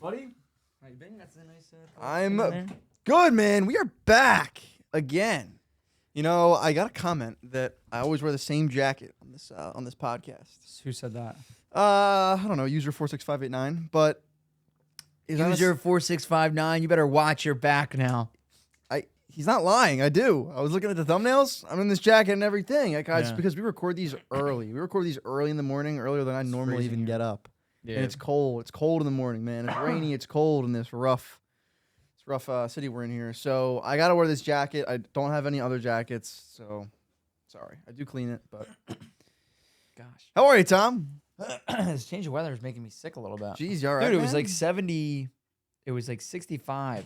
buddy? How you been? That's a nice. I'm good, man. We are back again. You know, I got a comment that I always wear the same jacket on this podcast. Who said that? I don't know, user 46589, but User 4659. You better watch your back now. he's not lying. I do. I was looking at the thumbnails. I'm in this jacket and everything. Like, it's Yeah. because we record these early. We record these early in the morning, earlier than I normally even get up. Yeah. And it's cold. It's cold in the morning, man. It's rainy. It's cold in this rough city we're in here. So I gotta wear this jacket. I don't have any other jackets, so sorry. I do clean it, but Gosh. how are you, Tom? This change of weather is making me sick a little bit. Jeez, you all right, Dude, it was man? like 70. It was like 65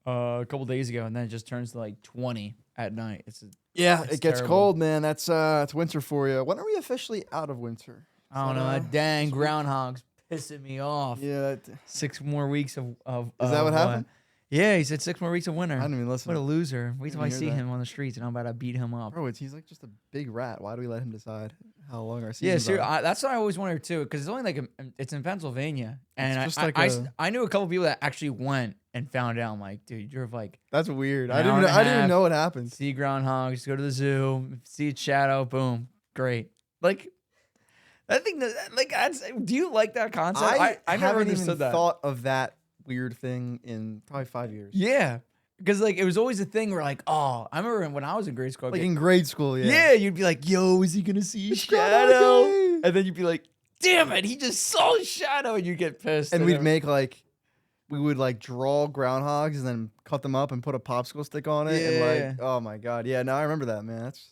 a couple days ago, and then it just turns to like 20 at night. It's it gets terrible. cold, man. That's it's winter for you. When are we officially out of winter? I don't know. That dang groundhog's pissing me off. Yeah, 6 more weeks of is that what happened? Yeah, he said 6 more weeks of winter. I didn't even listen. What a loser. Wait till I hear see that. him on the streets, and I'm about to beat him up. Bro, he's like just a big rat. Why do we let him decide how long our Yeah, seasons are? that's what I always wondered too, because it's only like it's in Pennsylvania, and It's just I knew a couple people that actually went and found out. I'm like, dude, you're like That's weird. An I hour and a didn't even half. know what happened. see groundhogs, go to the zoo, see its shadow, boom, great. Like, I think do you like that concept? I never haven't understood even that. thought of that weird thing in probably 5 years. Yeah, because like it was always a thing where like, oh, I remember when I was in grade school, I'd Like be in grade school, yeah, you'd be like, yo, is he gonna see a It's shadow? Groundhog Day. And then you'd be like, damn it, he just saw a shadow, and you'd get pissed. And we'd make we would draw groundhogs and then cut them up and put a popsicle stick on it. Yeah. And oh my God. Yeah, no, I remember that, man. That's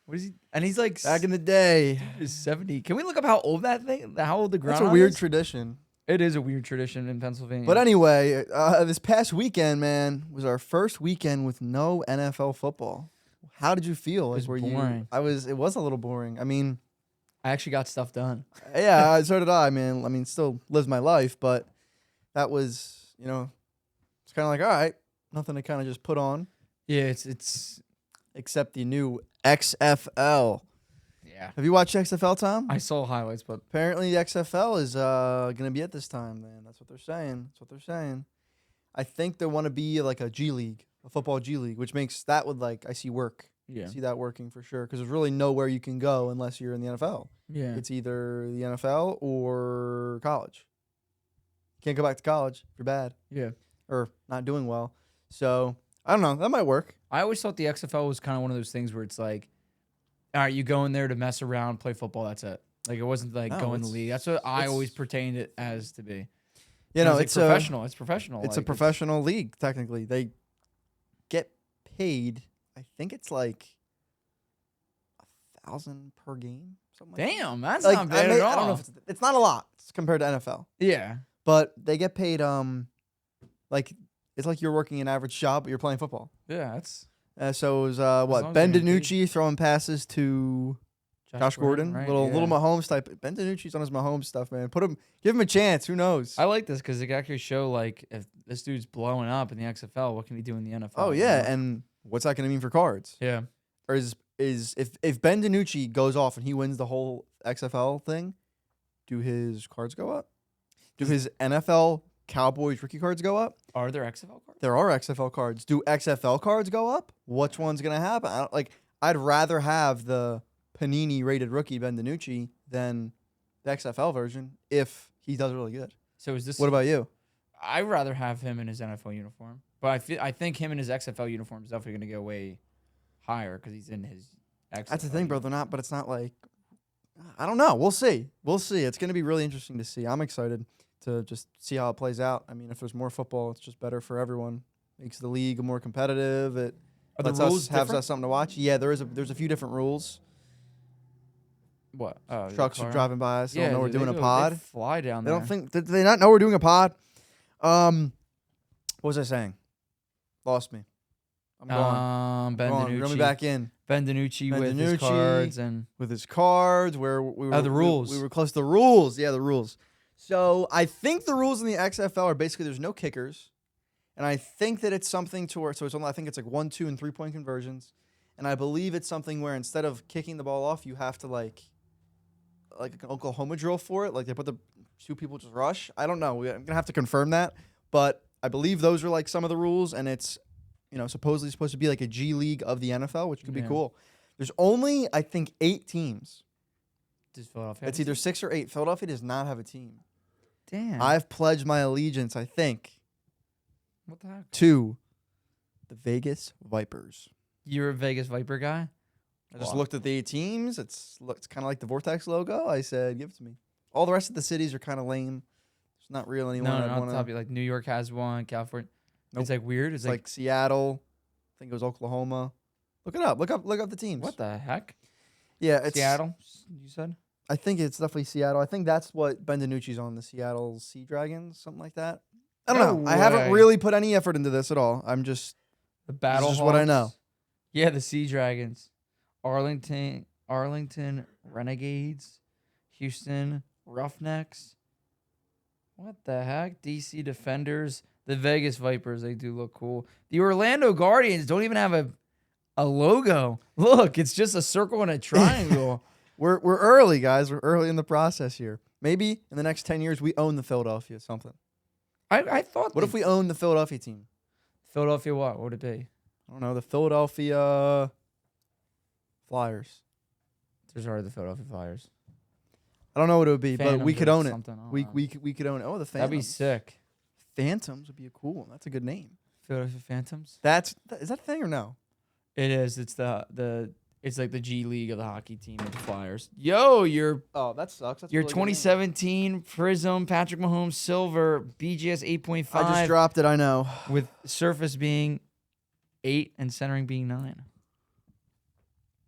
What is he? And he's like back in the day. He's 70. Can we look up how old that thing? How old the That's groundhog a weird is? tradition. It is a weird tradition in Pennsylvania. But anyway, this past weekend, man, was our first weekend with no NFL football. How did you feel? It was Were boring. It was a little boring. I mean, I actually got stuff done. yeah, so did I, man. I mean, still lives my life, but that was, it's kind of like, all right, nothing to kind of just put on Yeah, it's except the new XFL. yeah. Have you watched XFL, Tom? I saw highlights, but Apparently, the XFL is gonna be it this time, man. That's what they're saying. I think they want to be like a G League, a football G League, which makes that would I see work. yeah, See that working for sure, because there's really nowhere you can go unless you're in the NFL. yeah. It's either the NFL or college. Can't go back to college if you're bad Yeah. or not doing well. So I don't know. That might work. I always thought the XFL was kind of one of those things where it's like, all right, you go in there to mess around, play football. That's it. Like it wasn't like No, going in the it's- league. That's what I it's- always pertained it as to be. It's professional. It's professional. It's a professional league. Technically, they get paid. I think it's like $1,000 per game. Something like that. Damn, that's not bad at all. I don't know if it's not a lot compared to NFL, yeah. but they get paid it's like you're working an average job, but you're playing football. Yeah, that's So it was long as Ben they're getting paid. DiNucci throwing passes to Josh Gordon, right? little Yeah. Mahomes type. Ben DiNucci's on his Mahomes stuff, man. Give him a chance. Who knows? I like this because it can actually show like if this dude's blowing up in the XFL, what can he do in the NFL? Oh you yeah, know? and what's that going to mean for cards? yeah. Or is if Ben DiNucci goes off and he wins the whole XFL thing, do his cards go up? Do his NFL Cowboys rookie cards go up? Are there XFL cards? There are XFL cards. Do XFL cards go up? Which one's gonna happen? I'd rather have the Panini rated rookie Ben DiNucci than the XFL version if he does really good. So is this? What about you? I'd rather have him in his NFL uniform, but I think him in his XFL uniform is definitely going to go way higher because he's in his. XFL That's the thing, bro. They're not, but it's not like I don't know. We'll see. It's gonna be really interesting to see. I'm excited to just see how it plays out. I mean, if there's more football, it's just better for everyone. Makes the league more competitive. It Are the lets rules us have different? something to watch. Yeah, there's a few different rules. What? Oh, Trucks are driving by us. They don't know we're dude, doing they a do. pod. They fly down They there. don't think. Did they not know we're doing a pod? What was I saying? Lost me. I'm gone. Ben Gone. DiNucci. Reel me back in Ben DiNucci Ben with his DiNucci. cards and with his cards. Where we were. the rules. We were close to the rules. Yeah, the rules. So I think the rules in the XFL are basically there's no kickers, and I think that it's something to where it's only I think it's like 1, 2, and 3-point conversions, and I believe it's something where instead of kicking the ball off, you have to like an Oklahoma drill for it. Like they put the 2 people just rush. I don't know. I'm gonna have to confirm that, but I believe those are like some of the rules, and it's supposedly supposed to be like a G League of the NFL, which could be cool. There's only I think 8 teams. Does Philadelphia? It's either 6 or 8. Philadelphia does not have a team. Damn. I've pledged my allegiance, I think, What the heck? to the Vegas Vipers. You're a Vegas Viper guy? I just looked at the teams. It's kind of like the Vortex logo. I said, give it to me. All the rest of the cities are kind of lame. There's not real anyone. No, I'll tell you. Like New York has one, California. Nope. It's like weird. It's like Seattle. I think it was Oklahoma. Look it up. Look up the teams. What the heck? Yeah, it's Seattle. You said. I think it's definitely Seattle. I think that's what Ben DiNucci's on, the Seattle Sea Dragons, something like that. I don't know. I haven't really put any effort into this at all. I'm just The Battle. This is what I know. Yeah, the Sea Dragons, Arlington Renegades, Houston Roughnecks. What the heck? DC Defenders, the Vegas Vipers. They do look cool. The Orlando Guardians don't even have a logo. Look, it's just a circle and a triangle. We're early, guys. We're early in the process here. Maybe in the next 10 years we own the Philadelphia something. I thought. What if we own the Philadelphia team? Philadelphia? What would it be? I don't know. The Philadelphia Flyers. There's already the Philadelphia Flyers. I don't know what it would be, but we Phantoms could or own it. something, I don't know. We could own it. Oh, the Phantoms. That'd be sick. Phantoms would be a cool one. That's a good name. Philadelphia Phantoms. Is that a thing or no? It is. It's it's like the G League of the hockey team of the Flyers. Yo, your That sucks. That's your a really good name. 2017 Prism Patrick Mahomes Silver BGS 8.5. I just dropped it. I know. With surface being 8 and centering being 9.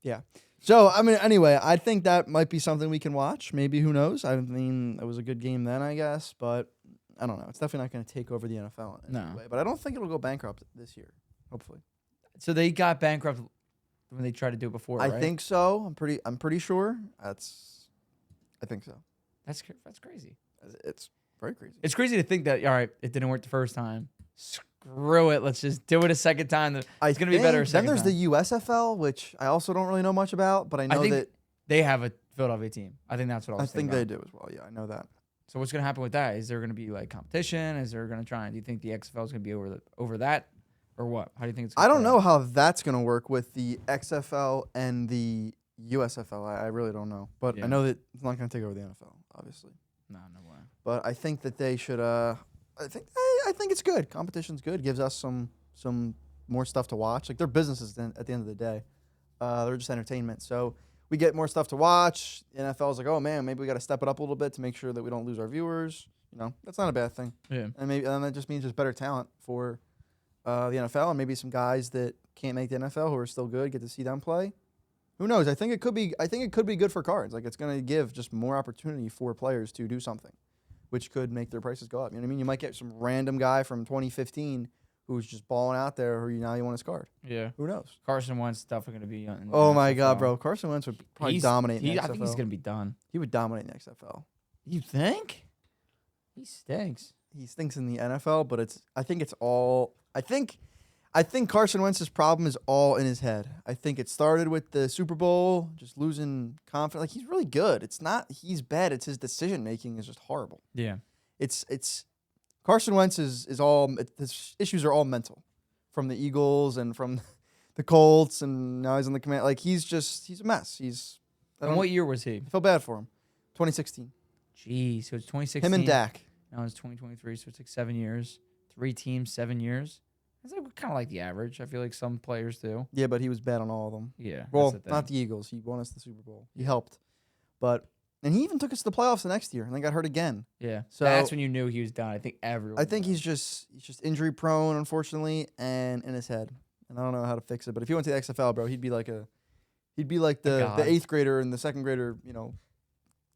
Yeah. So, I mean, anyway, I think that might be something we can watch. Maybe, who knows? I mean, it was a good game then, I guess. But I don't know. It's definitely not going to take over the NFL in any way. But I don't think it'll go bankrupt this year, hopefully. So they got bankrupt when they tried to do it before, right? I think so. I'm pretty sure. I think so. That's crazy. It's very crazy. It's crazy to think that, all right, it didn't work the first time. Screw it. Let's just do it a second time. It's going to be better a second time. Then there's the the USFL, which I also don't really know much about, but I know that they have a Philadelphia team. I think that's what I was thinking. I think they do as well. Yeah, I know that. So what's going to happen with that? Is there going to be like competition? Is there going to try? And do you think the XFL is going to be over that, or what? How do you think it's? I don't know how that's going to work with the XFL and the USFL. I really don't know, but I know that it's not going to take over the NFL, obviously. No way. But I think that they should. I think it's good. Competition's good. Gives us some more stuff to watch. Like, they're businesses at the end of the day. They're just entertainment. So we get more stuff to watch. NFL's like, oh man, maybe we got to step it up a little bit to make sure that we don't lose our viewers. That's not a bad thing. Yeah. And that just means there's better talent for the NFL, and maybe some guys that can't make the NFL who are still good get to see them play. Who knows? I think it could be good for cards. Like, it's going to give just more opportunity for players to do something, which could make their prices go up. You know what I mean? You might get some random guy from 2015 who's just balling out there who now you want his card. Yeah. Who knows? Carson Wentz definitely going to be on. Oh my God, bro. Carson Wentz would probably dominate in the XFL. I think he's going to be done. He would dominate in the XFL. You think? He stinks. He stinks in the NFL, but I think Carson Wentz's problem is all in his head. I think it started with the Super Bowl, just losing confidence. Like, he's really good. It's not he's bad. It's his decision making is just horrible. Yeah. It's Carson Wentz is all his issues are all mental, from the Eagles and from the Colts, and now he's in the command. Like, he's a mess. And what year was he? I feel bad for him. 2016. Jeez, so it's 2016. Him and Dak. Now it's 2023, so it's like 7 years. 3 teams, 7 years. That's like, kind of like the average. I feel like some players do. Yeah, but he was bad on all of them. Yeah. Well, not the Eagles. He won us the Super Bowl. He helped. And he even took us to the playoffs the next year, and then got hurt again. Yeah. So that's when you knew he was done. I think everyone. I think he's just injury prone, unfortunately, and in his head. And I don't know how to fix it. But if he went to the XFL, bro, he'd be like the 8th grader and the 2nd grader,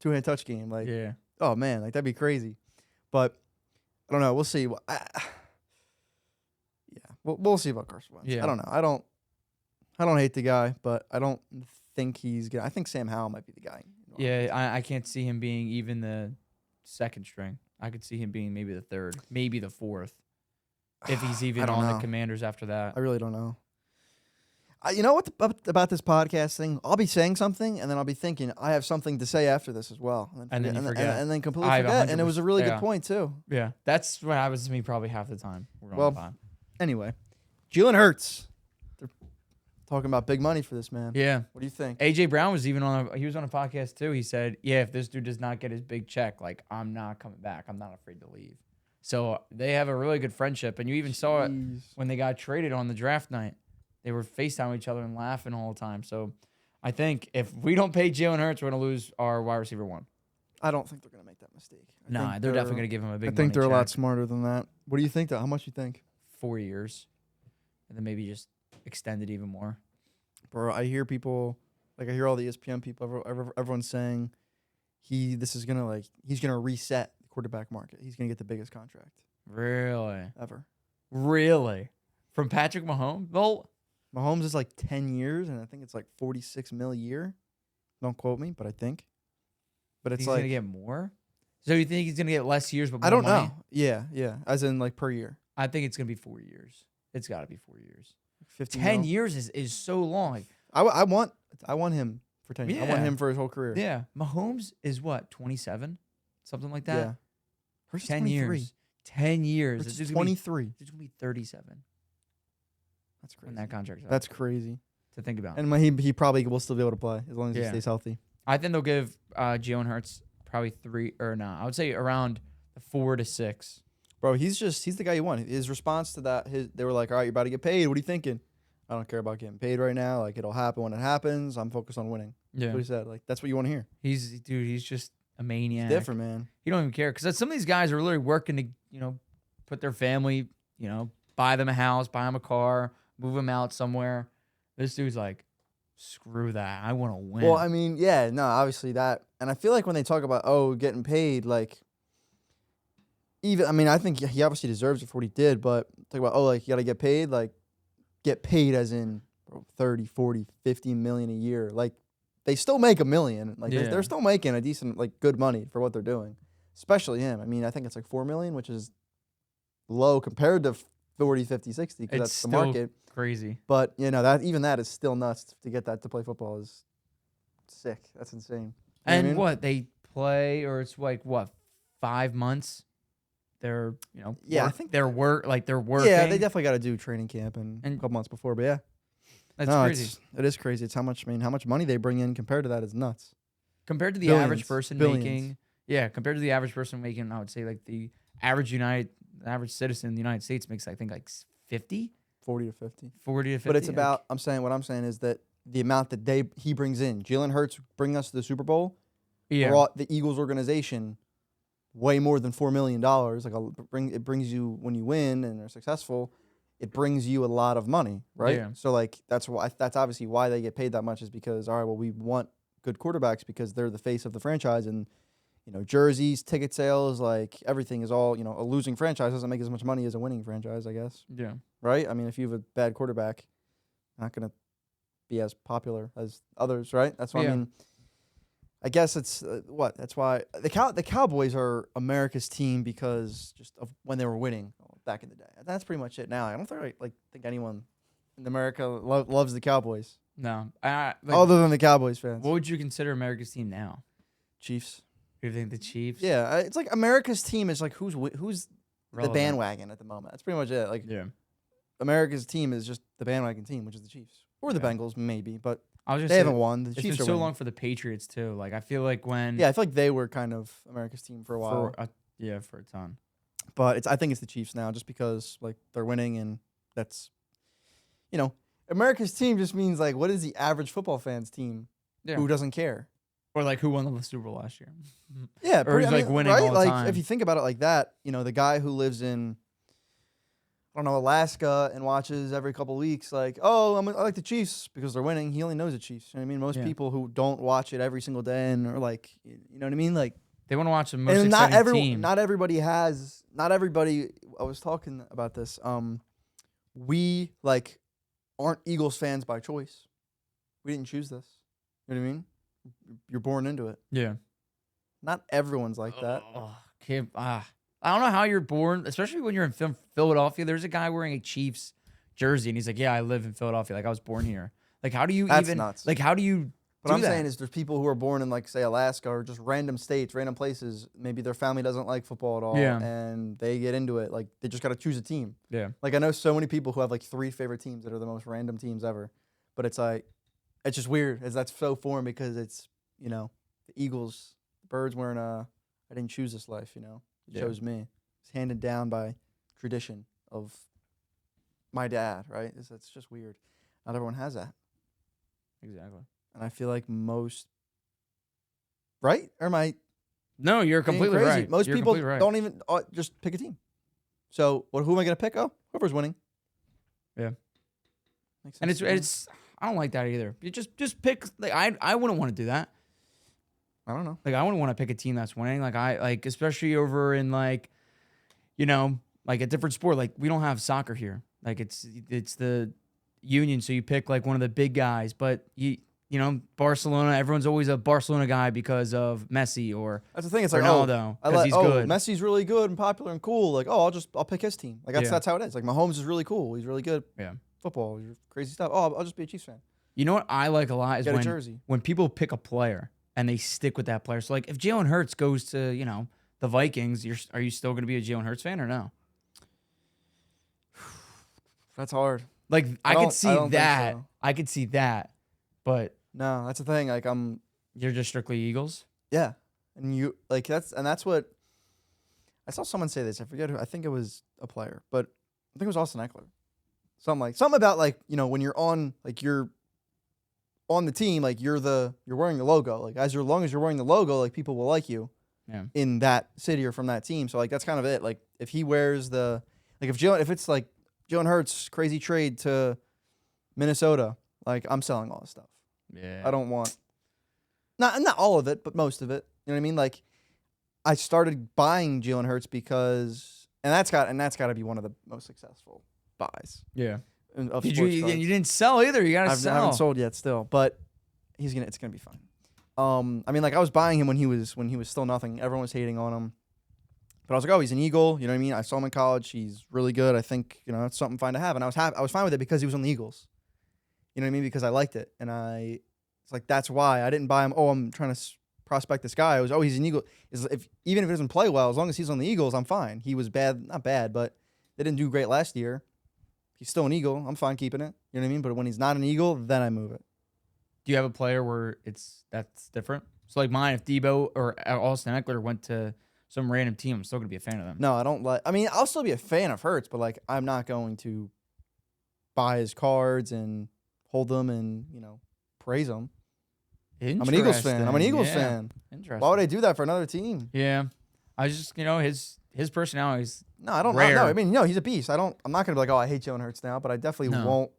2-hand touch game. Like, yeah. Oh man, like, that'd be crazy. But I don't know. We'll see. We'll see about Carson Wentz. Yeah. I don't know. I don't hate the guy, but I don't think he's gonna. I think Sam Howell might be the guy. Yeah, I can't see him being even the 2nd string. I could see him being maybe the 3rd, maybe the 4th, if he's even on the Commanders after that. I really don't know. You know what about this podcast thing? I'll be saying something, and then I'll be thinking I have something to say after this as well, And then you forget. and then completely I forget. And it was a really 100%, good point too. Yeah, that's what happens to me probably half the time. We're on Well, the pod. Anyway, Jalen Hurts. They're talking about big money for this man. Yeah. What do you think? AJ Brown was even on a podcast too. He said, "Yeah, if this dude does not get his big check, like I'm not coming back. I'm not afraid to leave." So they have a really good friendship, and you even saw it Jeez. when they got traded on the draft night. They were FaceTiming each other and laughing all the time. So I think if we don't pay Jalen Hurts, we're gonna lose our wide receiver 1. I don't think they're gonna make that mistake. Nah, they're definitely gonna give him a big. I think they're money a lot check. smarter than that. What do you think? Though? How much you think? 4 years, and then maybe just extend it even more. Bro, I hear people I hear all the ESPN people. Everyone's saying he's gonna reset the quarterback market. He's gonna get the biggest contract Really, ever. really, from Patrick Mahomes. Well, Mahomes is like 10 years, and I think it's like 46 mil a year. Don't quote me, but I think. But it's he's like gonna get more. So you think he's gonna get less years, but more I don't money? know. Yeah, as in like per year. I think it's gonna be 4 years. It's got to be 4 years. 50 10 mil. years is so long. Like, I want him for 10 years. I want Yeah. him for his whole career. yeah, Mahomes is what 27, something like that. Yeah. Hurts is 10 23. years. 10 years. Hurts This is dude's gonna be- 23. This gonna be 37 That's when crazy. that contract's up. That's crazy. To think about. And he probably will still be able to play as long as he Yeah. stays healthy. I think they'll give Jalen Hurts probably 3 or no. I would say around the 4 to 6. Bro, he's the guy you want. His response to that, they were like, all right, you're about to get paid. What are you thinking? I don't care about getting paid right now. Like, it'll happen when it happens. I'm focused on winning. Yeah, That's what he said. Like, that's what you want to hear. he's just a maniac. Different, man. He don't even care because some of these guys are literally working to put their family, buy them a house, buy them a car, move them out somewhere. This dude's like, screw that. I want to win. Well, I mean, yeah, no, obviously that. And I feel like when they talk about, getting paid, like, I think he obviously deserves it for what he did, but talk about, you got to get paid, like, get paid as in 30, 40, 50 million a year. Like, they still make $1 million. Like, Yeah. they're still making a decent, like, good money for what they're doing, especially him. I mean, I think it's like $4 million, which is low compared to 40, 50, 60, because It's that's the still market. crazy. But, that is still nuts to get that to play football is sick. That's insane. You know And I mean? what they play, or it's like what 5 months? They're Yeah, I think they're they're working. Yeah, they definitely got to do training camp and a And- couple months before. But yeah, That's no, crazy it is crazy. It's how much money they bring in compared to that is nuts. compared to the billions, average person billions. making. Yeah, compared to the average person making, I would say like the average citizen in the United States makes I think like 50, 40 to 50. 40 to 50. But it's like- about. What I'm saying is that the amount that he brings in. Jalen Hurts bring us to the Super Bowl. yeah. Brought the Eagles organization way more than $4 million. Like it brings you when you win and are successful. It brings you a lot of money, right? Yeah. So like that's obviously why they get paid that much is because all right, well we want good quarterbacks because they're the face of the franchise and jerseys, ticket sales, like everything is all a losing franchise doesn't make as much money as a winning franchise, I guess, Yeah. right? I mean, if you have a bad quarterback, not gonna be as popular as others, right? That's what Yeah. I mean. I guess it's that's why the Cowboys are America's team because just of when they were winning back in the day. That's pretty much it now. I don't think anyone in America loves the Cowboys No. other than the Cowboys fans. What would you consider America's team now? Chiefs. You think the Chiefs? Yeah, it's like America's team is like who's the Relevant. bandwagon at the moment. That's pretty much it. Like Yeah. America's team is just the bandwagon team, which is the Chiefs or the Yeah. Bengals maybe, but I was just they haven't won. The It's Chiefs been are so winning. long for the Patriots too. Like I feel like when Yeah, I feel like they were kind of America's team for a while. for a ton. But I think it's the Chiefs now, just because like they're winning, and that's, America's team just means like what is the average football fan's team Yeah. who doesn't care? Or like who won the Super Bowl last year? Yeah, Or he's, like, winning right? all the like time. if you think about it like that, the guy who lives in, I don't know, Alaska and watches every couple of weeks, like, I like the Chiefs because they're winning. He only knows the Chiefs. You know what I mean? Most Yeah. people who don't watch it every single day and are like, you know what I mean? Like. They want to watch the most And exciting team. not everybody. I was talking about this. We aren't Eagles fans by choice. We didn't choose this. You know what I mean? You're born into it. Yeah. Not everyone's like that. I don't know how you're born, especially when you're in Philadelphia. There's a guy wearing a Chiefs jersey, and he's like, yeah, I live in Philadelphia. Like, I was born here. Like, how do you That's even nuts. like? How do you What do I'm that? saying is there's people who are born in, like, say, Alaska or just random states, random places. Maybe their family doesn't like football at all, Yeah. and they get into it. Like, they just got to choose a team. Yeah. Like, I know so many people who have, like, 3 favorite teams that are the most random teams ever. But it's like, it's just weird. That's so foreign because it's, the Eagles, the Birds weren't, I didn't choose this life, It Yeah. chose me. It's handed down by tradition of my dad, right? It's just weird. Not everyone has that. Exactly. And I feel like most, right? Or am I No, you're being completely crazy? right. Most You're people completely right. don't even just pick a team. So who am I going to pick? Oh, whoever's winning. Yeah. Makes And sense to me. it's I don't like that either. You just pick like I wouldn't want to do that. I don't know. Like I wouldn't want to pick a team that's winning. Like especially over in like like a different sport. Like we don't have soccer here. Like it's the union, so you pick like one of the big guys. But Barcelona, everyone's always a Barcelona guy because of Messi or That's the thing. It's like, Ronaldo because he's good. Messi's really good and popular and cool. Like, I'll pick his team. Like Yeah. that's how it is. Like Mahomes is really cool. He's really good. Yeah. Football, crazy stuff. Oh, I'll just be a Chiefs fan. You know what I like a lot is Get a jersey. when people pick a player and they stick with that player. So like if Jalen Hurts goes to, the Vikings, are you still going to be a Jalen Hurts fan or no? That's hard. Like I don't- could see I don't think that. so. I could see that. But No, that's the thing. Like you're just strictly Eagles? yeah, and that's what I saw someone say this. I forget who. I think it was a player, but I think it was Austin Eckler. Something about like when you're on the team, like you're wearing the logo. Like as long as you're wearing the logo, like people will like you Yeah. in that city or from that team. So like that's kind of it. Like if he wears if it's like Jalen Hurts crazy trade to Minnesota, like I'm selling all this stuff. Yeah. I don't want not all of it, but most of it. You know what I mean? Like I started buying Jalen Hurts because that's got to be one of the most successful buys Yeah. of Did sports you cards. didn't sell either. You got to I sell. haven't sold yet still, but it's gonna be fine. I mean, like I was buying him when he was still nothing. Everyone was hating on him, but I was like, oh, he's an Eagle. You know what I mean? I saw him in college. He's really good. I think that's something fine to have, and I was fine with it because he was on the Eagles. You know what I mean? Because I liked it, and it's like that's why I didn't buy him. Oh, I'm trying to prospect this guy. I was he's an Eagle. Even if he doesn't play well, as long as he's on the Eagles, I'm fine. He was not bad, but they didn't do great last year. He's still an Eagle. I'm fine keeping it. You know what I mean? But when he's not an Eagle, then I move it. Do you have a player where that's different? So like mine, if Debo or Austin Eckler went to some random team, I'm still gonna be a fan of them. No, I don't like. I mean, I'll still be a fan of Hurts, but like, I'm not going to buy his cards and hold them and praise them. I'm an Eagles fan. I'm an Eagles fan. Interesting. Why would I do that for another team? Yeah, I was just his personality is No, I don't know. rare. No, I mean, he's a beast. I'm not gonna be like, oh, I hate Jalen Hurts now, but I definitely No. won't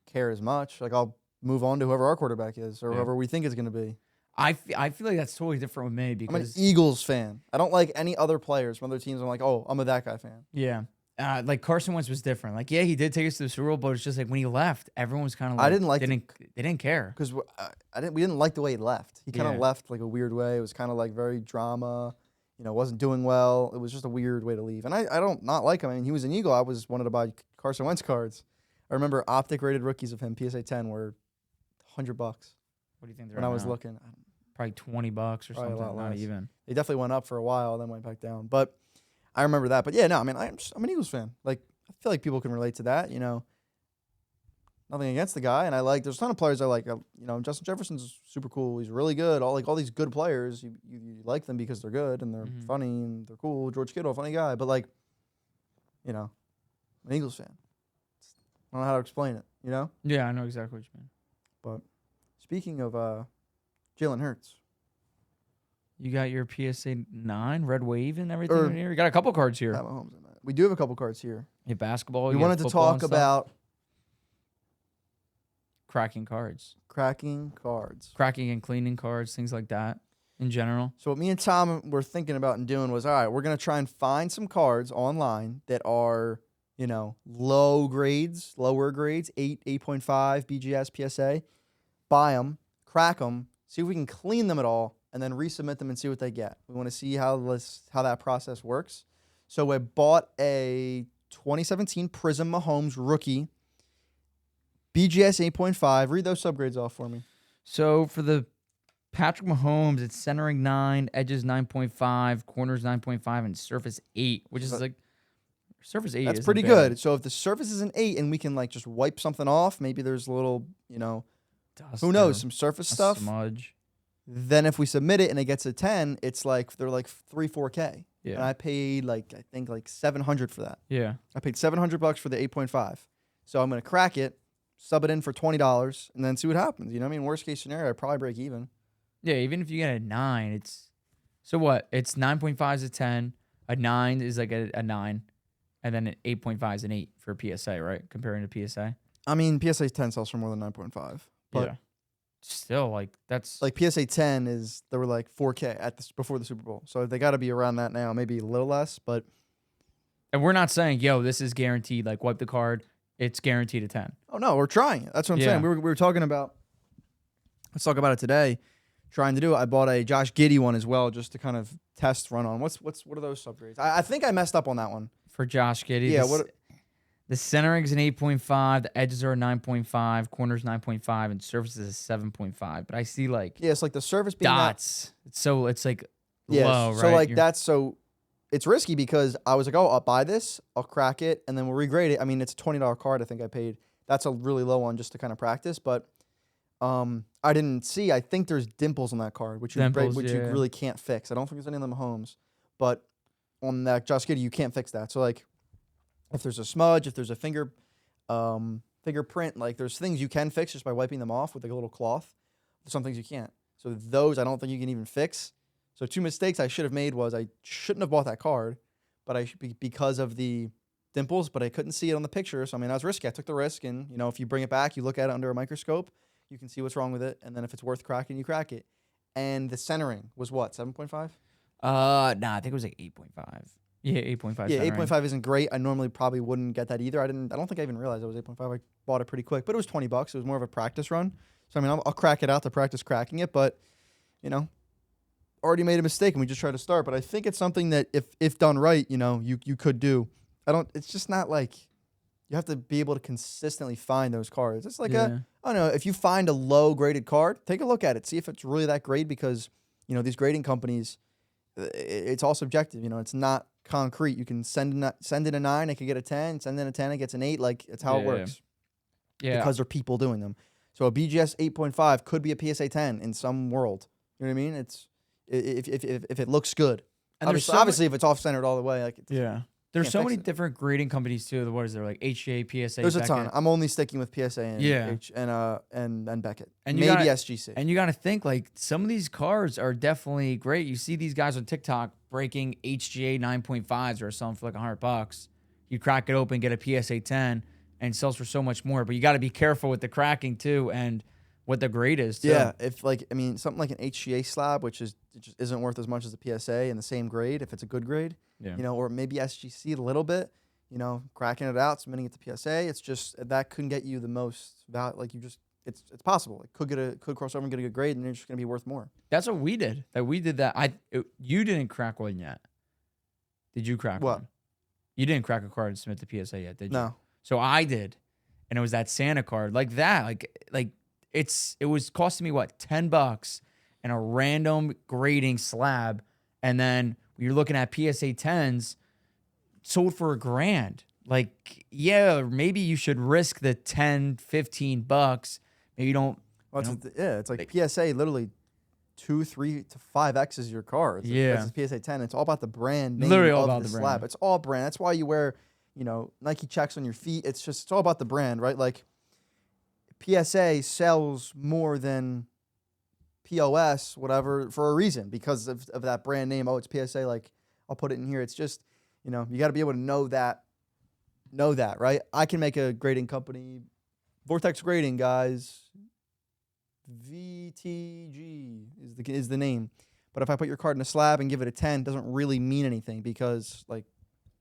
care as much. Like, I'll move on to whoever our quarterback is or Yeah. whoever we think it's gonna be. I feel like that's totally different with me I'm an because Eagles fan. I don't like any other players from other teams. I'm like, oh, I'm a that guy fan. yeah. Like Carson Wentz was different. Like, yeah, he did take us to the Super Bowl, but it's just like when he left, everyone was kind of like, I didn't like they didn't care. Because we didn't like the way he left. He kind of Yeah. left like a weird way. It was kind of like very drama. Wasn't doing well. It was just a weird way to leave. And I don't not like him. I mean, he was an Eagle. I wanted to buy Carson Wentz cards. I remember optic rated rookies of him, PSA 10, were $100 What do you think they're when I was now? looking. Probably $20 or Probably a something. lot Not less. even. They definitely went up for a while, then went back down. But I remember that. But yeah, no, I mean, I'm an Eagles fan. Like, I feel like people can relate to that. Nothing against the guy, and there's a ton of players I like. Justin Jefferson's super cool. He's really good. All these good players, you like them because they're good and they're Mhm. funny and they're cool. George Kittle, funny guy, but I'm an Eagles fan. I don't know how to explain it. Yeah, I know exactly what you mean. But speaking of Jalen Hurts, You got your PSA 9 red wave and everything Or- in here. You got a couple cards here. Pat Mahomes in that. We do have a couple cards here. You basketball. We you got wanted to football talk and stuff. about cracking cards, cracking cards. cracking and cleaning cards, things like that in general. So what me and Tom were thinking about and doing was, all right, we're going to try and find some cards online that are, lower grades, 8.5, BGS, PSA. Buy them, crack them, see if we can clean them at all, and then resubmit them and see what they get. We want to see how that process works. So I bought a 2017 Prism Mahomes rookie. BGS 8.5. Read those subgrades off for me. So for the Patrick Mahomes, it's centering 9, edges 9.5, corners 9.5, and surface 8, which is like surface 8. That's isn't pretty bad. good. So if the surface is an 8 and we can like just wipe something off, maybe there's a little, Dust who or knows, some surface a stuff. smudge. Then if we submit it and it gets a 10, it's like they're like 3-4K. Yeah. And I paid I think $700 for that. Yeah. I paid $700 for the 8.5. So I'm gonna crack it, sub it in for $20, and then see what happens. You know what I mean? Worst case scenario, I probably break even. Yeah, even if you get a 9, it's so what? It's 9.5 is a 10, a 9 is like a 9, and then an 8.5 is an 8 for PSA, right? Comparing to PSA. I mean, PSA 10 sells for more than 9.5. But yeah. Still, like that's like PSA 10 they were like 4K before the Super Bowl. So they got to be around that now, maybe a little less, but and we're not saying, yo, this is guaranteed, like wipe the card, it's guaranteed a 10. oh no, we're trying it. That's what I'm saying. We were talking about, let's talk about it today. Trying to do it. I bought a Josh Giddey one as well, just to kind of test run on. What are those subgrades? I think I messed up on that one. For Josh Giddey. Yeah, the centering's an 8.5, the edges are a 9.5, corners 9.5, and surface is a 7.5. But I see like it's like the surface being dots. So it's like yeah, low, right? So like it's risky because I was like, oh, I'll buy this, I'll crack it, and then we'll regrade it. I mean, it's a $20 card I think I paid. That's a really low one just to kind of practice, but I didn't see. I think there's dimples on that card, which you really can't fix. I don't think there's any of them Mahomes, but on that Josh Giddey, you can't fix that. So like, if there's a smudge, if there's a fingerprint, like there's things you can fix just by wiping them off with like a little cloth. Some things you can't. So those I don't think you can even fix. So 2 mistakes I should have made was I shouldn't have bought that card, but because of the dimples, but I couldn't see it on the picture. So I mean, I was risky. I took the risk, and if you bring it back, you look at it under a microscope. You can see what's wrong with it, and then if it's worth cracking, you crack it. And the centering was what, 7.5? Nah, I think it was like 8.5. Yeah, 8.5. Yeah, 8.5 isn't great. I normally probably wouldn't get that either. I don't think I even realized it was 8.5. I bought it pretty quick, but it was $20. It was more of a practice run. So I mean, I'll crack it out to practice cracking it, but already made a mistake and we just tried to start. But I think it's something that if done right, you could do. It's just not like you have to be able to consistently find those cards. It's like I don't know, if you find a low graded card, take a look at it, see if it's really that great, because these grading companies, it's all subjective. It's not concrete. You can send in a 9, it could get a 10. Send in a 10, it gets an 8. Like, it's how it works. Yeah, because there are people doing them. So a BGS 8.5 could be a PSA 10 in some world. You know what I mean? It's if it looks good. And obviously, if it's off centered all the way, like there's so many different grading companies too. What is there, like HGA, PSA? There's Beckett. a ton. I'm only sticking with PSA and Beckett, and maybe SGC. And you got to think, like, some of these cards are definitely great. You see these guys on TikTok breaking HGA 9.5s or something for like $100. You crack it open, get a PSA 10, and it sells for so much more. But you got to be careful with the cracking too, and what the grade is too. Yeah, something like an HGA slab, which just isn't worth as much as a PSA in the same grade, if it's a good grade. Yeah. Or maybe SGC a little bit, cracking it out, submitting it to PSA. It's just that couldn't get you the most value. Like, it's possible. It could cross over and get a good grade, and it's just gonna be worth more. That's what we did. You didn't crack one yet. Did you crack one? You didn't crack a card and submit to PSA yet, did you? No. So I did, and it was that Santa card like that. Like it was costing me what, $10 and a random grading slab, and then you're looking at PSA 10s sold for $1,000. Like, yeah, maybe you should risk the $10, $15. Maybe you don't. Well, it's like PSA literally 2, 3 to 5x is your card. Yeah, it's PSA 10. It's all about the brand name. Literally all of about the the slab. brand. It's all brand. That's why you wear Nike checks on your feet. It's all about the brand, right? Like, PSA sells more than POS, whatever, for a reason, because of that brand name. Oh, it's PSA. Like, I'll put it in here. It's just, you got to be able to know that, right? I can make a grading company, Vortex Grading, guys. VTG is the name. But if I put your card in a slab and give it a 10, it doesn't really mean anything, because, like,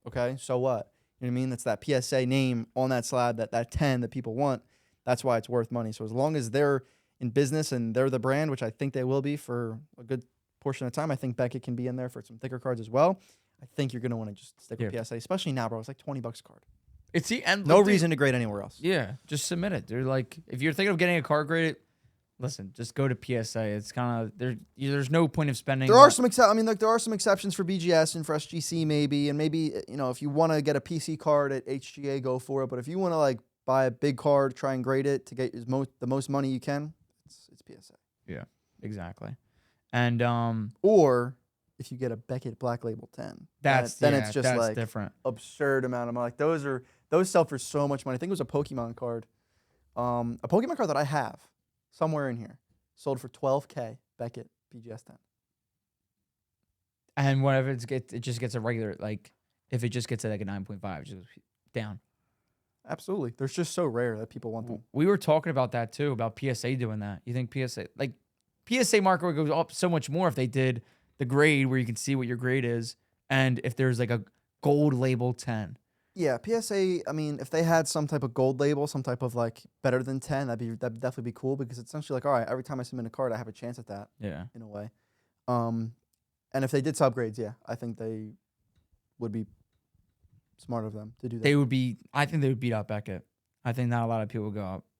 okay, so what? You know what I mean? That's that PSA name on that slab, that 10 that people want. That's why it's worth money. So as long as they're in business and they're the brand, which I think they will be for a good portion of time, I think Beckett can be in there for some thicker cards as well. I think you're gonna want to just stick with PSA, especially now, bro. It's like $20 a card. It's the and No reason to grade anywhere else. Yeah, just submit it. They're like, if you're thinking of getting a card graded, listen, just go to PSA. It's kind of there's no point of spending. There are some there are some exceptions for BGS and for SGC maybe, and maybe if you want to get a PC card at HGA, go for it. But if you want to like buy a big card, try and grade it to get the most money you can, it's PSA. Yeah, exactly. And or if you get a Beckett Black Label 10, it's just like different, absurd amount of money. Like those sell for so much money. I think it was a Pokemon card, that I have somewhere in here, sold for $12K. Beckett BGS 10. And whatever it just gets a regular, like if it just gets like a 9.5, it just goes down. Absolutely, they're just so rare that people want them. We were talking about that too, about PSA doing that. You think PSA market would go up so much more if they did the grade where you can see what your grade is, and if there's like a gold label 10. Yeah, PSA, I mean, if they had some type of gold label, some type of like better than 10, that'd definitely be cool, because it's essentially like, all right, every time I submit a card, I have a chance at that. Yeah. In a way. And if they did subgrades, yeah, I think they would be smart of them to do that. I think they would beat out Beckett. I think not a lot of people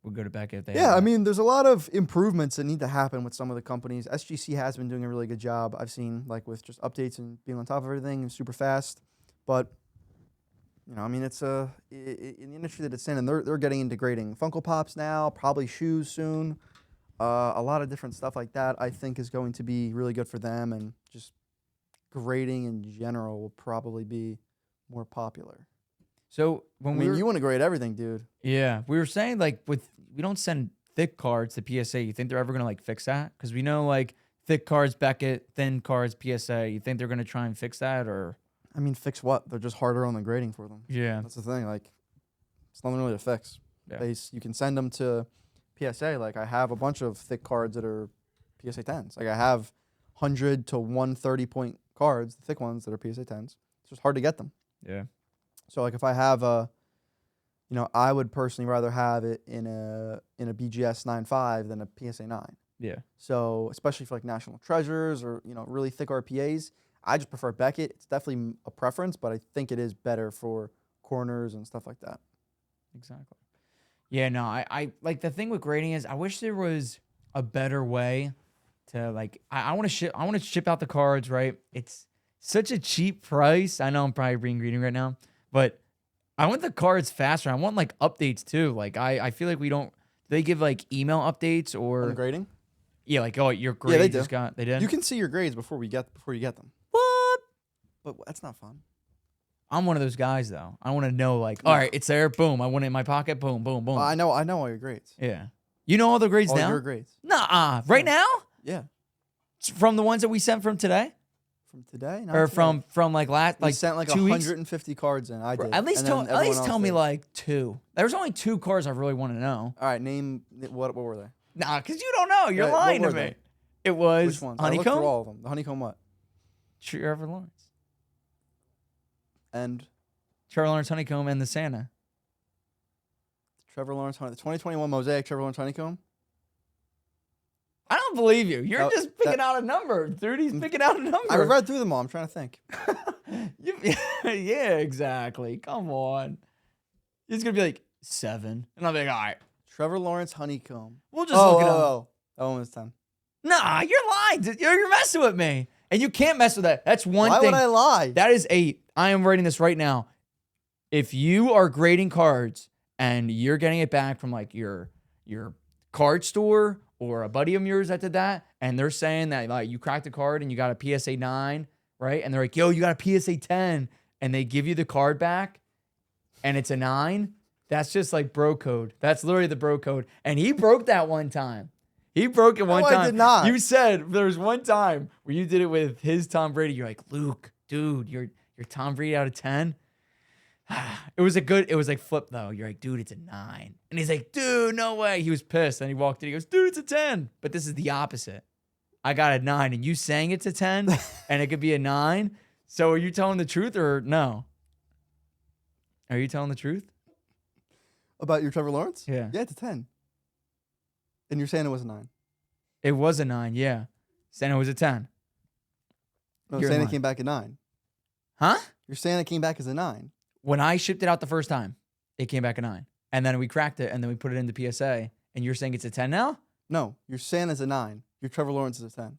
would go to Beckett. I mean, there's a lot of improvements that need to happen with some of the companies. SGC has been doing a really good job. I've seen, like, with just updates and being on top of everything and super fast. But I mean, it's in the industry that it's in, and they're getting into grading Funko Pops now, probably shoes soon. A lot of different stuff like that, I think, is going to be really good for them, and just grading in general will probably be more popular. So you want to grade everything, dude. Yeah, we were saying like we don't send thick cards to PSA. You think they're ever gonna like fix that? Because we know like thick cards Beckett, thin cards PSA. You think they're gonna try and fix that, or? I mean, fix what? They're just harder on the grading for them. Yeah, that's the thing. Like, it's nothing really to fix. Yeah. You can send them to PSA. Like, I have a bunch of thick cards that are PSA 10s. Like, I have 100 to 130 point cards, the thick ones that are PSA 10s. It's just hard to get them. Yeah. So, like, if I have I would personally rather have it in a BGS 9.5 than a PSA 9. Yeah. So, especially for like National Treasures or really thick RPAs, I just prefer Beckett. It's definitely a preference, but I think it is better for corners and stuff like that. Exactly. Yeah, no, I like the thing with grading is I wish there was a better way to like I want to ship out the cards, right? It's such a cheap price. I know I'm probably being greedy right now, but I want the cards faster. I want like updates too. Like I feel like we don't. Do they give like email updates or on the grading? Yeah, like your grade they did. You can see your grades before you get them. What? But that's not fun. I'm one of those guys though. I want to know like, all right, it's there. Boom. I want it in my pocket. Boom, boom, boom. I know all your grades. Yeah. You know all the grades now? All your grades. Nah, right now? Yeah. From the ones that we sent from today? From today? Or from like last we sent like 150 cards in. I did. At least tell me like 2. There's only 2 cards I really want to know. All right, name what were they? Nah, because you don't know. You're lying to me. They? It was Which ones? Honeycomb. I looked through all of them. The Honeycomb what? Trevor Lawrence. And Trevor Lawrence Honeycomb and the Santa. Trevor Lawrence Honeycomb. The 2021 Mosaic Trevor Lawrence Honeycomb. I don't believe you. You're just picking out a number. Dude, he's picking out a number. I read through them all. I'm trying to think. Yeah, exactly. Come on. He's going to be like 7. And I'll be like, all right. Trevor Lawrence Honeycomb. We'll just look it up. Oh, that one was 10. Nah, you're lying. You're messing with me. And you can't mess with that. That's one thing. Why would I lie? That is I am writing this right now. If you are grading cards and you're getting it back from like your card store or a buddy of yours that did that, and they're saying that like you cracked a card and you got a PSA 9, right? And they're like, yo, you got a PSA 10, and they give you the card back and it's a 9, that's just like bro code. That's literally the bro code. And he broke that one time. He broke it one time. I did not. You said there was one time where you did it with his Tom Brady. You're like, Luke, dude, you're Tom Brady out of 10. It was like flip though. You're like, dude, it's a 9. And he's like, dude, no way. He was pissed. And he walked in. He goes, dude, it's a 10. But this is the opposite. I got a 9 and you saying it's a 10 and it could be a 9. So are you telling the truth or no? Are you telling the truth? About your Trevor Lawrence? Yeah. Yeah, it's a 10. And you're saying it was a 9. It was a 9, yeah. Santa was a 10. No, Santa came back at 9. Huh? You're saying it came back as a 9. When I shipped it out the first time, it came back a 9. And then we cracked it, and then we put it into PSA. And you're saying it's a 10 now? No, your Santa's a 9. Your Trevor Lawrence is a 10.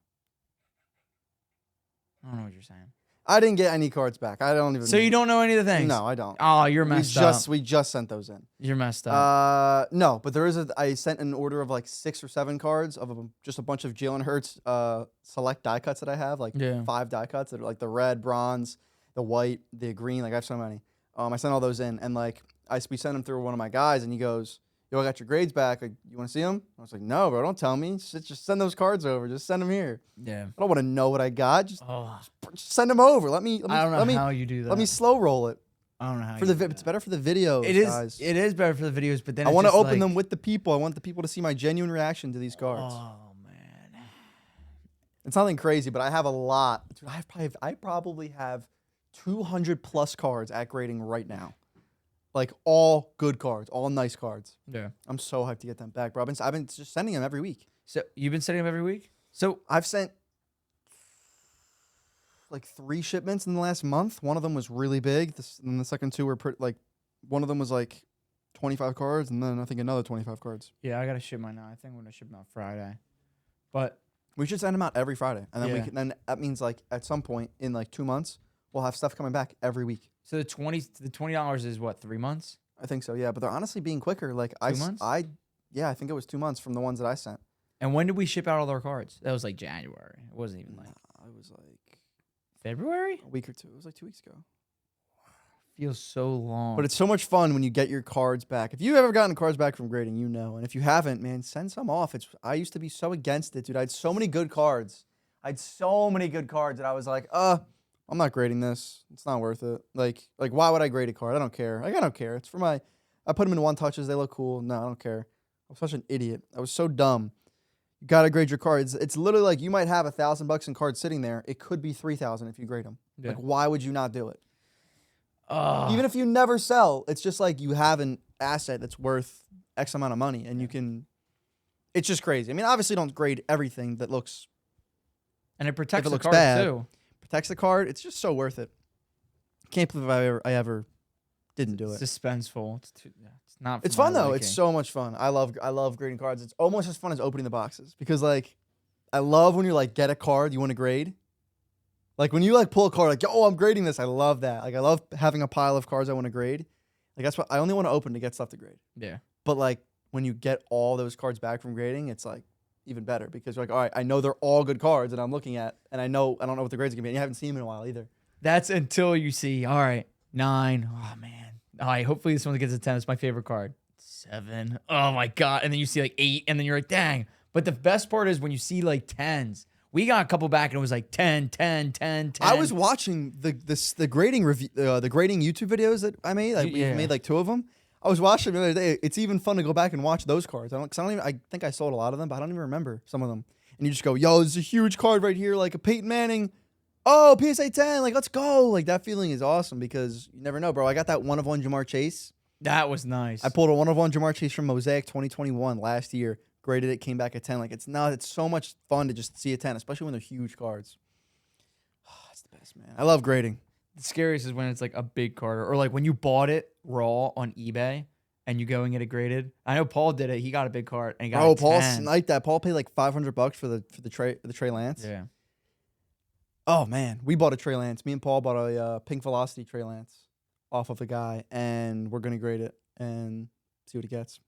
I don't know what you're saying. I didn't get any cards back. I don't even. So you don't know any of the things? No, I don't. Oh, you're messed up. We just sent those in. You're messed up. No, but there is I sent an order of like 6 or 7 cards of just a bunch of Jalen Hurts select die cuts that I have, like 5 die cuts that are like the red, bronze, the white, the green. Like I have so many. I sent all those in, and like we sent them through one of my guys, and he goes, "Yo, I got your grades back. Like, you want to see them?" I was like, "No, bro, don't tell me. Just send those cards over. Just send them here. Yeah. I don't want to know what I got. Just send them over. Let me. I don't know how you do that. Let me slow roll it. I don't know how. It's better for the videos. It is. Guys. It is better for the videos, but then I want to open them with the people. I want the people to see my genuine reaction to these cards. Oh man, it's nothing crazy, but I have a lot. Dude, I probably have 200 plus cards at grading right now. Like all good cards, all nice cards. Yeah. I'm so hyped to get them back, bro. I've been just sending them every week. So you've been sending them every week? So I've sent like 3 shipments in the last month. One of them was really big. And the second 2 were one of them was like 25 cards, and then I think another 25 cards. Yeah, I gotta ship mine now. I think I'm gonna ship them out Friday. But we should send them out every Friday, and then then that means like at some point in like 2 months, we'll have stuff coming back every week. So the $20 is what, 3 months? I think so, yeah. But they're honestly being quicker. Like 2 months? I think it was 2 months from the ones that I sent. And when did we ship out all our cards? That was like January. It wasn't even like it was like February? A week or 2. It was like 2 weeks ago. Feels so long. But it's so much fun when you get your cards back. If you've ever gotten cards back from grading, you know. And if you haven't, man, send some off. I used to be so against it, dude. I had so many good cards. That I was like, I'm not grading this. It's not worth it. Like why would I grade a card? I don't care. Like I don't care. It's for I put them in 1-touches. They look cool. No, I don't care. I'm such an idiot. I was so dumb. You gotta grade your cards. It's literally like you might have $1,000 in cards sitting there. It could be 3,000 if you grade them. Yeah. Like why would you not do it? Even if you never sell, it's just like you have an asset that's worth X amount of money, and you can. It's just crazy. I mean, obviously, don't grade everything that looks. And it protects the looks card bad, too. Protects the card. It's just so worth it. Can't believe I ever didn't do it. Suspenseful. It's not. It's fun though. It's so much fun. I love grading cards. It's almost as fun as opening the boxes because like I love when you like get a card you want to grade. Like when you like pull a card like, oh, I'm grading this. I love that. Like I love having a pile of cards I want to grade. Like that's what I only want to open to get stuff to grade. Yeah. But like when you get all those cards back from grading, it's like even better because you're like, all right, I know they're all good cards that I'm looking at, and I don't know what the grades are gonna be. And you haven't seen them in a while either. That's until you see, all right, 9. Oh man. All right, hopefully this one gets a 10. It's my favorite card. 7. Oh my god. And then you see like 8, and then you're like, dang. But the best part is when you see like 10s. We got a couple back and it was like 10, 10, 10, 10. I was watching the grading review, the grading YouTube videos that I made. We made like 2 of them. I was watching them the other day. It's even fun to go back and watch those cards. I think I sold a lot of them, but I don't even remember some of them. And you just go, yo, this is a huge card right here, like a Peyton Manning. Oh, PSA 10, like let's go. Like that feeling is awesome because you never know, bro. I got that 1-of-1 Jamar Chase. That was nice. I pulled a 1-of-1 Jamar Chase from Mosaic 2021 last year. Graded it, came back at 10. Like it's so much fun to just see a 10, especially when they're huge cards. Oh, it's the best, man. I love grading. The scariest is when it's like a big card or like when you bought it raw on eBay and you go and get it graded. I know Paul did it. He got a big card and he got a 10. Paul sniped that. Paul paid like $500 for the Trey Lance. Yeah. Oh man, we bought a Trey Lance. Me and Paul bought a Pink Velocity Trey Lance off of a guy, and we're gonna grade it and see what it gets.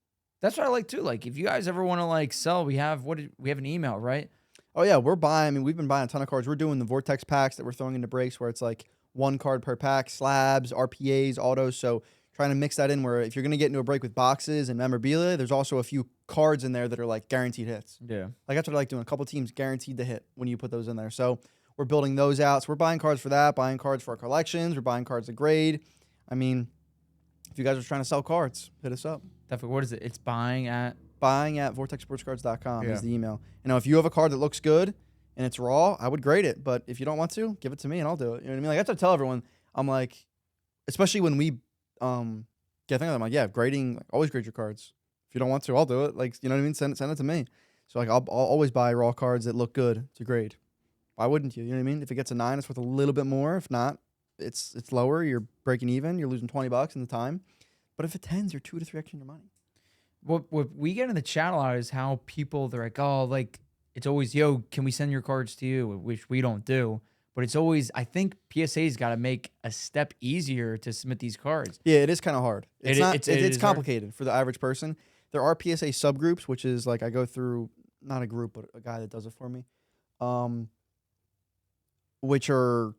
That's what I like too. Like if you guys ever want to like sell, we have an email, right? Oh yeah, we're buying. I mean, we've been buying a ton of cards. We're doing the Vortex packs that we're throwing into breaks where it's like 1 card per pack, slabs, RPAs, autos. So trying to mix that in where if you're gonna get into a break with boxes and memorabilia, there's also a few cards in there that are like guaranteed hits. Yeah, like that's what I like doing. A couple teams guaranteed to hit when you put those in there. So we're building those out. So we're buying cards for that, buying cards for our collections. We're buying cards to grade. I mean, if you guys are trying to sell cards, hit us up. Definitely. What is it? It's buying at vortexsportscards.com is the email. You know, if you have a card that looks good and it's raw, I would grade it. But if you don't want to, give it to me and I'll do it. You know what I mean? Like that's what I tell everyone. I'm like, especially when we get things, I'm like, yeah, grading, like, always grade your cards. If you don't want to, I'll do it. Like, you know what I mean? Send it to me. So like I'll always buy raw cards that look good to grade. Why wouldn't you? You know what I mean? If it gets a 9, it's worth a little bit more. If not, it's lower. You're breaking even. You're losing $20 in the time. But if it 10s, you're 2 to 3x in your money. What we get in the chat a lot is how people, they're like, oh, like it's always, yo, can we send your cards to you? Which we don't do. But it's always, I think PSA's got to make a step easier to submit these cards. Yeah, it is kind of hard. It's not. It It's is hard. complicated for the average person. There are PSA subgroups, which is like I go through, not a group, but a guy that does it for me, which are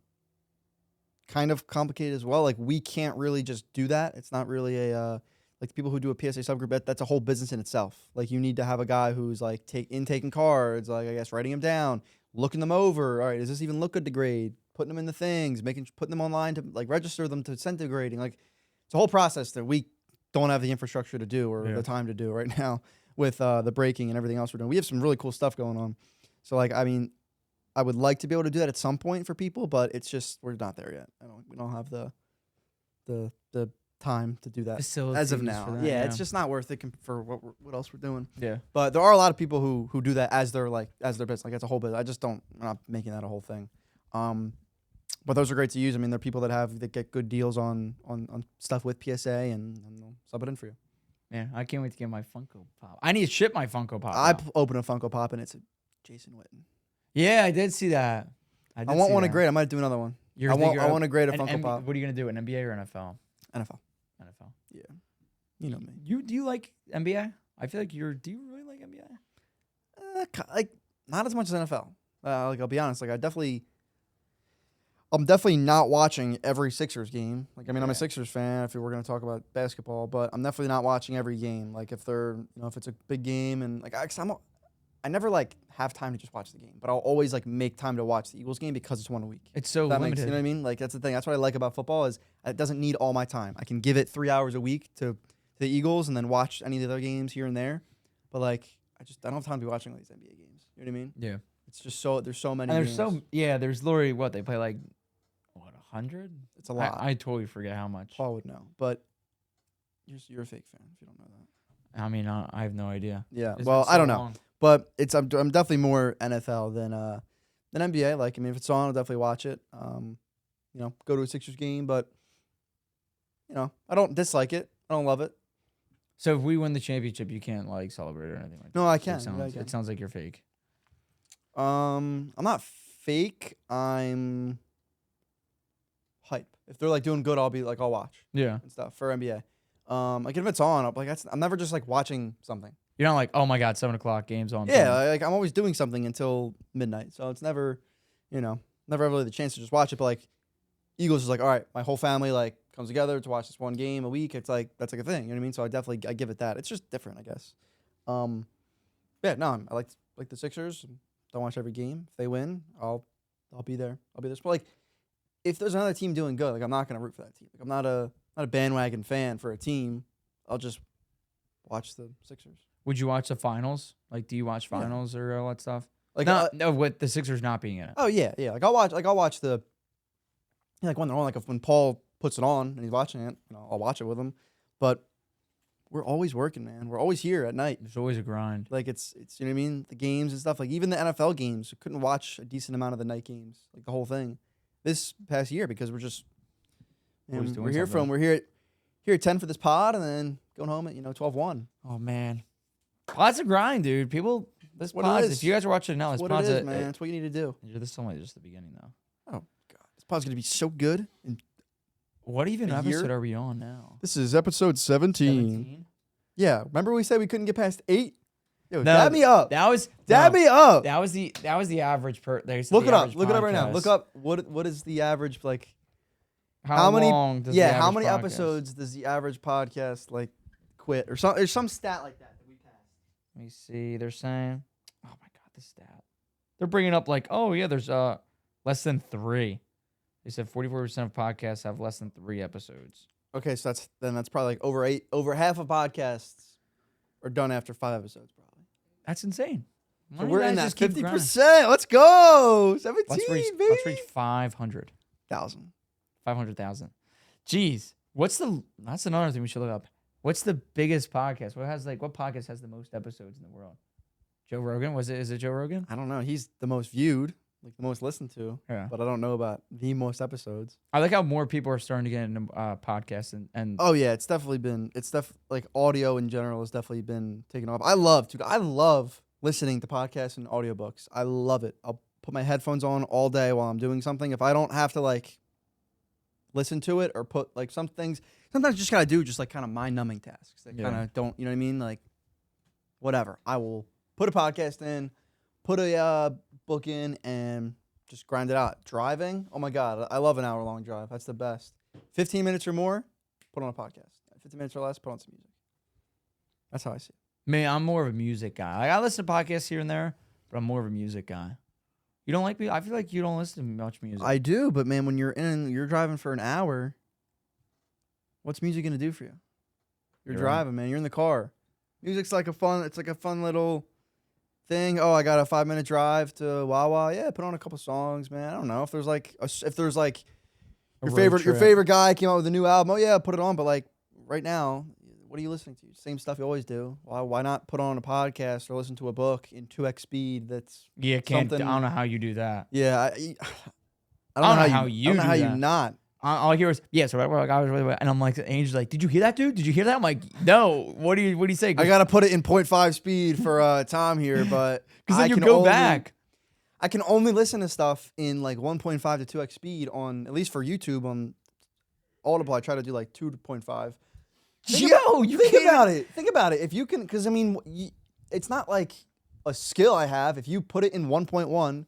kind of complicated as well. Like we can't really just do that. It's not really a like the people who do a PSA subgroup. That's a whole business in itself. Like you need to have a guy who's like taking cards, like I guess writing them down, looking them over. All right, does this even look good to grade? Putting them in the things, putting them online to like register them to send to grading. Like it's a whole process that we don't have the infrastructure to do or the time to do right now with the breaking and everything else we're doing. We have some really cool stuff going on. So like, I mean, I would like to be able to do that at some point for people, but it's just we're not there yet. We don't have the time to do that as of now. That, yeah, it's just not worth it for what else we're doing. Yeah. But there are a lot of people who do that as their business. Like it's a whole business. I just don't. I'm not making that a whole thing. But those are great to use. I mean, there are people that get good deals on stuff with PSA and they'll sub it in for you. Man, I can't wait to get my Funko Pop. I need to ship my Funko Pop. I open a Funko Pop and it's a Jason Witten. Yeah, I did see that. I want one to grade. I might do another one. I want to grade a Funko Pop. What are you gonna do? An NBA or NFL? NFL. NFL. Yeah. You know me. Do you like NBA? I feel like do you really like NBA? Like not as much as NFL. Like I'll be honest. Like I'm definitely not watching every Sixers game. Like, I mean, I'm a Sixers fan if we're going to talk about basketball, but I'm definitely not watching every game. Like, if if it's a big game and like, I never like have time to just watch the game, but I'll always like make time to watch the Eagles game because it's one a week. It's so limited. You know what I mean? Like, that's the thing. That's what I like about football is it doesn't need all my time. I can give it 3 hours a week to the Eagles and then watch any of the other games here and there. But like, I don't have time to be watching all these NBA games. You know what I mean? Yeah. It's just there's so many. And games. there's literally they play like 100? It's a lot. I totally forget how much. Paul would know, but you're a fake fan if you don't know that. I mean, I have no idea. Yeah, It's well, been so I don't know, long. but I'm definitely more NFL than NBA. Like, I mean, if it's on, I'll definitely watch it. Go to a Sixers game, but I don't dislike it. I don't love it. So if we win the championship, you can't like celebrate or anything like that. No, I can. It sounds like you're fake. I'm not fake. I'm hype. If they're like doing good, I'll be like, I'll watch. Yeah. And stuff for NBA. Like if it's on, I'm never just like watching something. You're not like, oh my God, 7:00 game's on. Yeah, like I'm always doing something until midnight. So it's never, never really the chance to just watch it. But like Eagles is like, all right, my whole family like comes together to watch this one game a week. It's like that's like a thing. You know what I mean? So I give it that. It's just different, I guess. I like the Sixers. Don't watch every game. If they win, I'll be there. I'll be there. But like if there's another team doing good, like I'm not gonna root for that team. Like I'm not a bandwagon fan for a team. I'll just watch the Sixers. Would you watch the finals? Like, do you watch finals or all that stuff? Like no, with the Sixers not being in it. Oh yeah. Like I'll watch the when they're on. Like when Paul puts it on and he's watching it, I'll watch it with him. But we're always working, man. We're always here at night. There's always a grind. Like it's you know what I mean? The games and stuff. Like even the NFL games, I couldn't watch a decent amount of the night games, like the whole thing, this past year because we're just we're here at 10 for this pod and then going home at 12:01. Oh man, pod's a grind, dude. People, this pod. If you guys are watching it now, this pod's man. That's what you need to do. This is only just the beginning though. Oh God, this pod's gonna be so good. What even episode are we on now? This is episode 17. Yeah, remember we said we couldn't get past 8? Yo, dab me up. That was me up. That was the average per. Look it up. Look it up right now. Look up what is the average like? How long does how many episodes does the average podcast like quit or some? There's some stat like that we passed. Let me see. They're saying, oh my God, the stat. They're bringing up like, oh yeah, there's less than 3. They said 44% of podcasts have less than 3 episodes. Okay, so that's probably like over half of podcasts are done after 5 episodes, probably. That's insane. So we're in that 50%. Let's go. 17, baby. Let's reach 500,000. 500,000. Jeez. That's another thing we should look up. What's the biggest podcast? What podcast has the most episodes in the world? Joe Rogan? Is it Joe Rogan? I don't know. He's the most viewed. like the most listened to. Yeah. But I don't know about the most episodes. I like how more people are starting to get into podcasts and Oh yeah, it's definitely been. Like audio in general has definitely been taken off. I love listening to podcasts and audiobooks. I love it. I'll put my headphones on all day while I'm doing something. If I don't have to like listen to it or put like some things, sometimes you just gotta do just like kind of mind numbing tasks that kind of don't, you know what I mean? Like whatever. I will put a podcast in, put a book in, and just grind it out. Driving, oh my God, I love an hour-long drive. That's the best. 15 minutes or more, put on a podcast. 15 minutes or less, put on some music. That's how I see it. man, I'm more of a music guy. I listen to podcasts here and there, but I'm more of a music guy. You don't like me? I feel like you don't listen to much music. I do, but man, when you're driving for an hour, what's music gonna do for you? You're You're driving, man. You're in the car. Music's like it's like a fun little thing. Oh, I got a 5-minute drive to Wawa. Yeah, put on a couple songs, man. I don't know if there's like A your road favorite trip. guy came out with a new album. Oh yeah, put it on. But like right now, what are you listening to? Same stuff you always do. Why not put on a podcast or listen to a book in 2x speed? That's Yeah, can't. I something. don't know how you do that. Yeah, I don't know don't how know you I don't know do how you that. not. All I hear is yes, right. Like, I was really, and I'm like, Angel's like, did you hear that, dude? Did you hear that? I'm like, no. What do you say? I gotta put it in 0.5 speed for Tom here, but Because then I you can go only- back. I can only listen to stuff in like 1.5 to 2x speed on, at least for YouTube, on Audible. I try to do like 2.5. Think about it. Think about it. If you can, because I mean, it's not like a skill I have. If you put it in 1.1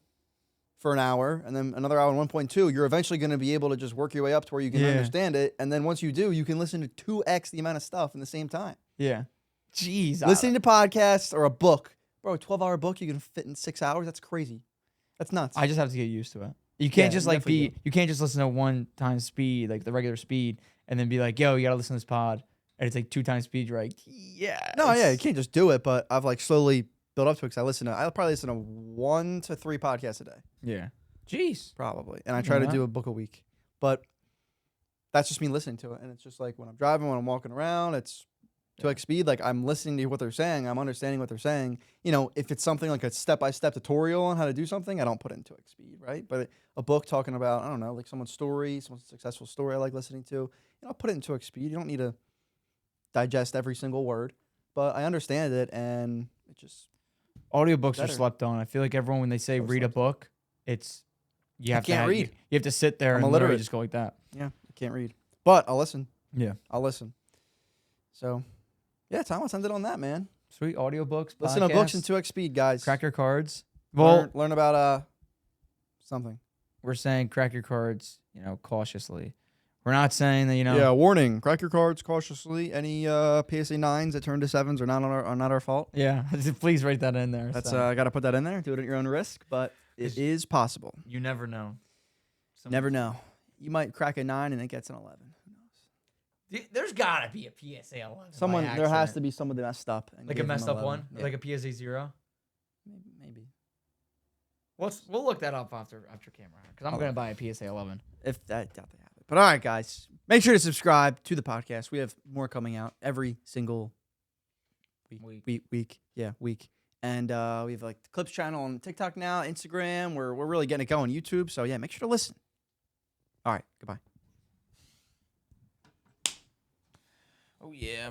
for an hour and then another hour in 1.2, you're eventually going to be able to just work your way up to where you can understand it. And then once you do, you can listen to 2x the amount of stuff in the same time. Yeah. Jeez. Listening to podcasts or a book, bro, a 12-hour book you can fit in 6 hours. That's crazy. That's nuts. I just have to get used to it. You can't just you like definitely you can't just listen to 1 time speed, like the regular speed, and then be like, yo, you gotta listen to this pod. And it's like 2 times speed. You're like, yeah. No, yeah, you can't just do it. But I've like slowly built up to it because I'll probably listen to 1 to 3 podcasts a day. Yeah. Jeez. Probably. And I try to do a book a week. But that's just me listening to it. And it's just like when I'm driving, when I'm walking around, it's 2x speed. Like I'm listening to what they're saying. I'm understanding what they're saying. You know, if it's something like a step-by-step tutorial on how to do something, I don't put it in 2x speed, right? But a book talking about, I don't know, like someone's story, someone's successful story I like listening to, you know, put it in 2x speed. You don't need to digest every single word. But I understand it, and it just... Audiobooks are better. slept on. I feel like everyone, when they say read a book, it's... You have can't to read. You have to sit there I'm and literally illiterate. just go like that. Yeah, I can't read. But I'll listen. Yeah. I'll listen. So, yeah, Tom, let's end it on that, man. Sweet. Audiobooks, Listen to books in podcasts, 2x speed, guys. crack your cards. Well, Learn about something. we're saying crack your cards, you know, cautiously. We're not saying that, you know... Yeah, warning. Crack your cards cautiously. Any PSA 9s that turn to 7s are not our fault. Yeah. Please write that in there. That's so. I got to put that in there. Do it at your own risk, but it is possible. You never know. Never know. You might crack a 9 and it gets an 11. Who knows? There's got to be a PSA 11. There has to be someone that messed up. And Like a gave them messed up 11. one? Yeah. Like a PSA 0? Maybe. We'll look that up after camera. Because I'm going to buy a PSA 11. If I doubt they have it. But all right, guys, make sure to subscribe to the podcast. We have more coming out every single week. Yeah, week. And we have like the Clips channel on TikTok now, Instagram. We're really getting it going. YouTube. So yeah, make sure to listen. All right, goodbye. Oh, yeah.